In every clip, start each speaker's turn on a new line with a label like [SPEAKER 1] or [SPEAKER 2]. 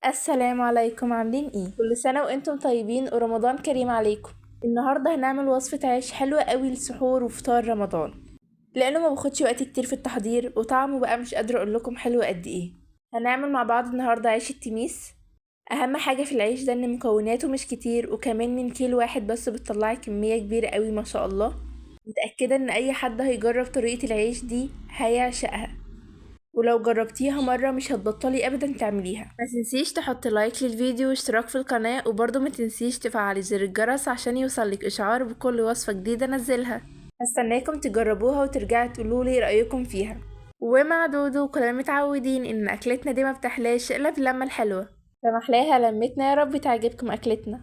[SPEAKER 1] السلام عليكم، عاملين ايه؟ كل سنة وانتم طيبين ورمضان كريم عليكم. النهاردة هنعمل وصفة عيش حلوة قوي لسحور وفطار رمضان، لانه ما باخدش وقت كتير في التحضير وطعمه بقى مش قادرة اقول لكم حلو قد ايه. هنعمل مع بعض النهاردة عيش التميس. اهم حاجة في العيش ده ان مكوناته مش كتير، وكمان من كيلو واحد بس بتطلعي كمية كبيرة قوي ما شاء الله. متأكدة ان اي حد هيجرب طريقة العيش دي هيعشقها، ولو جربتيها مرة مش هتبطلي ابدا تعمليها. ما تنسيش تحطي لايك للفيديو واشتراك في القناة، وبرضه ما تنسيش تفعلي زر الجرس عشان يوصلك اشعار بكل وصفة جديدة انزلها. هستناكم تجربوها وترجعي تقولولي رأيكم فيها. ومع دودو كلنا متعودين ان اكلتنا دي ما بتحلاش الا باللمة الحلوة، فمحلاها لمتنا، يا رب تعجبكم اكلتنا.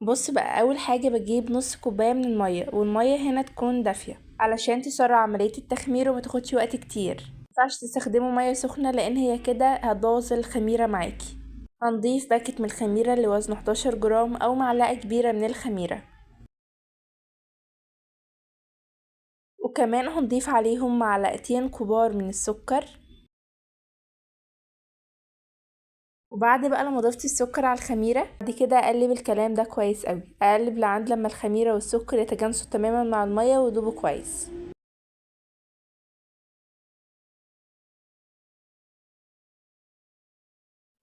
[SPEAKER 1] بص بقى، اول حاجة بجيب نص كوباية من المية، والمية هنا تكون دافية علشان تسرع عملية التخمير وما تاخدش وقت كتير. مينفعش تستخدموا مية سخنة لان هي كده هتبوظ الخميرة معاكي. هنضيف باكت من الخميرة اللي وزنه 11 جرام او معلقة كبيرة من الخميرة، وكمان هنضيف عليهم معلقتين كبار من السكر. وبعد بقى لما ضفت السكر على الخميرة، بعد كده اقلب الكلام ده كويس قوي، اقلب لعند لما الخميرة والسكر يتجانسوا تماما مع المية ويدوبوا كويس.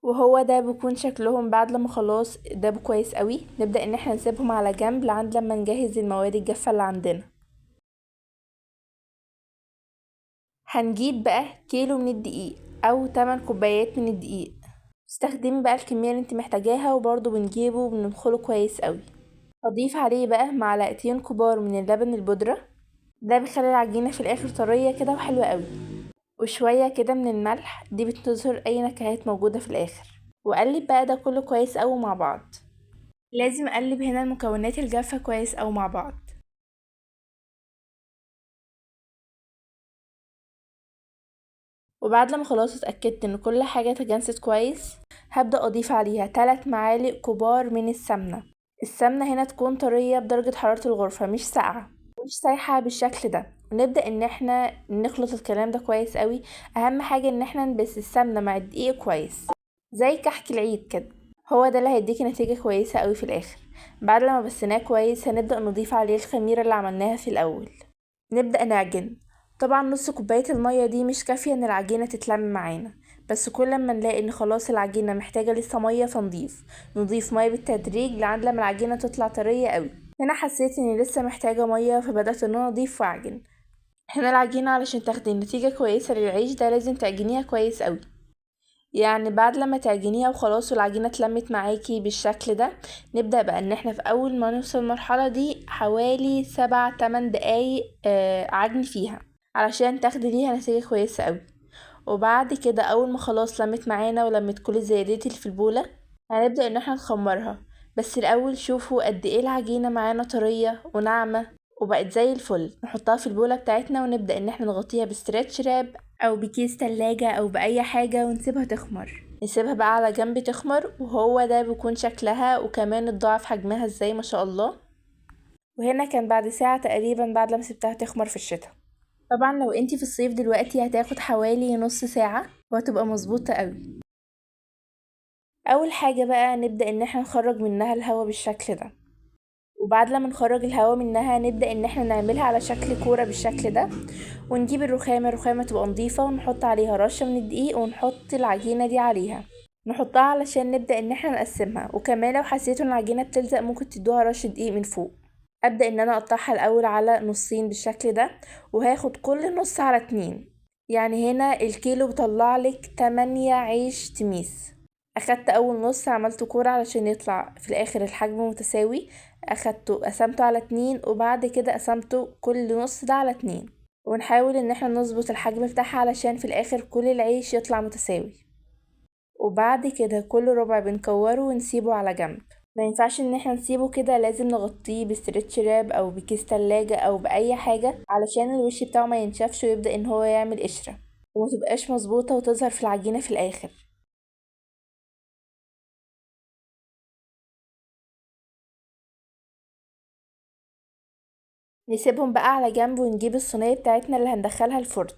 [SPEAKER 1] وهو ده بيكون شكلهم بعد لما خلاص دابوا كويس قوي. نبدأ ان احنا نسيبهم على جنب لعند لما نجهز المواد الجافة اللي عندنا. هنجيب بقى كيلو من الدقيق او 8 كوبايات من الدقيق. استخدمي بقى الكمية اللي انت محتاجاها، وبرضه بنجيبه وبندخله كويس قوي. هضيف عليه بقى معلقتين كبار من اللبن البودرة، ده بيخلي العجينة في الاخر طرية كده وحلوة قوي. وشوية كده من الملح، دي بتظهر اي نكهات موجودة في الاخر. وقلب بقى ده كله كويس قوي مع بعض. لازم اقلب هنا المكونات الجافة كويس أوي مع بعض. وبعد لما خلاص اتأكدت ان كل حاجة اتجانست كويس، هبدأ اضيف عليها 3 معالق كبار من السمنة. السمنة هنا تكون طرية بدرجة حرارة الغرفة، مش ساقعة مش سايحة بالشكل ده. ونبدأ ان احنا نخلط الكلام ده كويس قوي. اهم حاجة ان احنا نبس السمنة مع الدقيق كويس، زي كحك العيد كده. هو ده اللي هيديكي نتيجة كويسة قوي في الاخر. بعد لما بسناه كويس، هنبدأ نضيف عليه الخميرة اللي عملناها في الاول. نبدأ نعجن. طبعا نص كوباية المية دي مش كافية ان العجينة تتلم معانا، بس كل ما نلاقي ان خلاص العجينة محتاجة لسه مية نضيف مية بالتدريج لعند لما العجينة تطلع طرية قوي. هنا حسيت اني لسه محتاجة مية، فبدأت ان انا اضيف واعجن. هنا العجينة علشان تاخدي نتيجة كويسة للعيش ده لازم تعجنيها كويس قوي. يعني بعد لما تعجنيها وخلاص والعجينة اتلمت معاكي بالشكل ده، نبدأ بقى ان احنا في اول ما نوصل المرحلة دي حوالي 7-8 دقايق عجن فيها علشان تاخدي ليها نتيجة كويسة قوي. وبعد كده اول ما خلاص لمت معانا ولمت كل الزيادات اللي في البولة، هنبدأ ان احنا نخمرها. بس الاول شوفوا قد ايه العجينة معانا طرية وناعمة وبقت زي الفل. نحطها في البولة بتاعتنا ونبدأ ان احنا نغطيها بستريتش راب او بكيس تلاجة او باي حاجة ونسيبها تخمر. نسيبها بقى على جنب تخمر، وهو ده بيكون شكلها وكمان اتضاعف حجمها ازاي ما شاء الله. وهنا كان بعد ساعة تقريبا بعد لما سبتها تخمر في الشتاء. طبعا لو انتي في الصيف دلوقتي هتاخد حوالي نص ساعة وهتبقى مظبوطة قوي. اول حاجة بقى نبدأ ان احنا نخرج منها الهواء بالشكل ده. وبعد لما نخرج الهواء منها نبدأ ان احنا نعملها على شكل كورة بالشكل ده. ونجيب الرخامة تبقى نضيفة ونحط عليها رشة من الدقيق ونحط العجينة دي عليها. نحطها علشان نبدأ ان احنا نقسمها، وكمان لو حسيتوا ان العجينة بتلزق ممكن تدوها رشة دقيق من فوق. ابدأ ان انا اقطعها الاول على نصين بالشكل ده، وهاخد كل نص على 2. يعني هنا الكيلو بطلعلك 8 عيش تميس. اخدت اول نص عملته كورة علشان يطلع في الاخر الحجم متساوي. اخدته قسمته على 2، وبعد كده قسمته كل نص ده على 2. ونحاول ان احنا نظبط الحجم بتاعها علشان في الاخر كل العيش يطلع متساوي. وبعد كده كل ربع بنكوره ونسيبه على جنب. ما ينفعش ان احنا نسيبه كده، لازم نغطيه بستريتش راب او بكيس تلاجة او باي حاجة علشان الوش بتاعه ما ينشفش ويبدأ ان هو يعمل قشرة ومتبقاش مظبوطة وتظهر في العجينة في الاخر. نسيبهم بقى على جنب ونجيب الصينية بتاعتنا اللي هندخلها الفرن.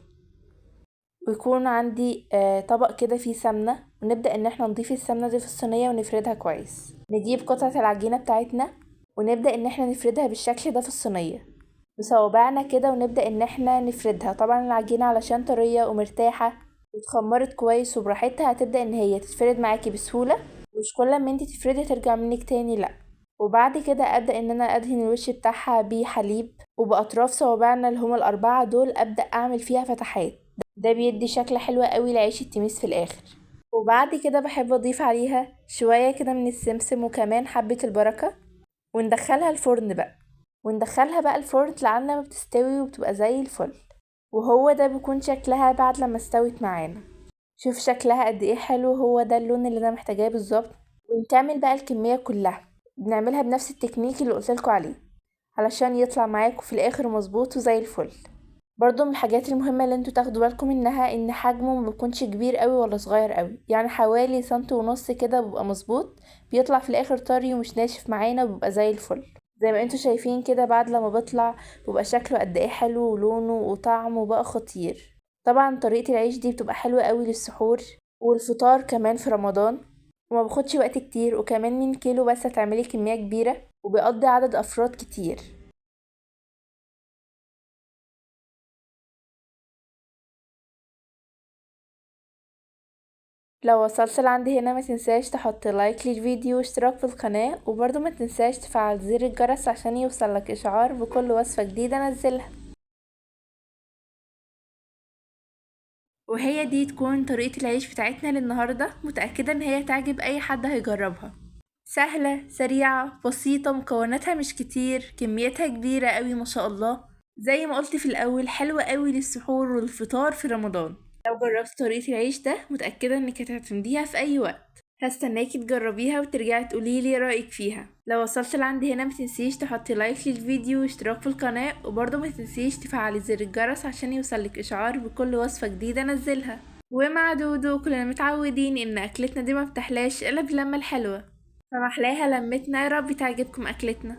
[SPEAKER 1] ويكون عندي طبق كده فيه سمنة، ونبدأ ان احنا نضيف السمنة دي في الصينية ونفردها كويس. نجيب قطعة العجينة بتاعتنا ونبدأ ان احنا نفردها بالشكل ده في الصينية بصوابعنا كده، ونبدأ ان احنا نفردها. طبعا العجينة علشان طرية ومرتاحة واتخمرت كويس وبراحتها هتبدأ ان هي تتفرد معاكي بسهولة، مش كل ما انتي تفردي ترجع منك تاني، لا. وبعد كده ابدأ ان انا ادهن الوش بتاعها بحليب، وبأطراف صوابعنا اللي هما الأربعة دول ابدأ اعمل فيها فتحات. ده بيدي شكل حلو قوي لعيش التميس في الاخر. وبعد كده بحب اضيف عليها شوية كده من السمسم وكمان حبة البركة، وندخلها الفرن بقى. الفرن لعل ما بتستوي وبتبقى زي الفل. وهو ده بيكون شكلها بعد لما استوت معانا. شوف شكلها قد ايه حلو، هو ده اللون اللي انا محتاجاه بالظبط. ونكمل بقى الكمية كلها، بنعملها بنفس التكنيك اللي قلتلكوا عليه علشان يطلع معاكوا في الاخر مظبوط وزي الفل. برضو من الحاجات المهمة اللي انتوا تاخدوا بالكم منها ان حجمه ما بيكونش كبير قوي ولا صغير قوي، يعني حوالي سنتي ونص كده بيبقى مظبوط. بيطلع في الاخر طري ومش ناشف معانا وبيبقى زي الفل. زي ما انتوا شايفين كده بعد لما بيطلع بيبقى شكله قد ايه حلو، ولونه وطعمه بقى خطير. طبعا طريقة العيش دي بتبقى حلوة قوي للسحور والفطار كمان في رمضان، وما باخدش وقت كتير، وكمان من كيلو بس هتعملي كمية كبيرة وبيقضي عدد افراد كتير. لو وصلت لعند هنا ما تنساش تحط لايك للفيديو واشتراك في القناة، وبرضه ما تنساش تفعل زر الجرس عشان يوصلك اشعار بكل وصفة جديدة انزلها. وهي دي تكون طريقة العيش بتاعتنا للنهاردة، متأكدة ان هي تعجب اي حد هيجربها. سهلة سريعة بسيطة، مكوناتها مش كتير، كميتها كبيرة قوي ما شاء الله. زي ما قلت في الاول حلوة قوي للسحور والفطار في رمضان. لو جربت طريقة العيش ده متأكدة انك هتعتمديها في اي وقت. هستناكي تجربيها وترجعي تقوليلي رأيك فيها. لو وصلت لعند هنا متنسيش تحطي لايك للفيديو واشتراك في القناة، وبرضه متنسيش تفعلي زر الجرس عشان يوصلك اشعار بكل وصفة جديدة انزلها. ومع دودو كلنا متعودين ان اكلتنا دي ما بتحلاش الا باللمة الحلوة، فمحلاها لمتنا. يا رب تعجبكم اكلتنا.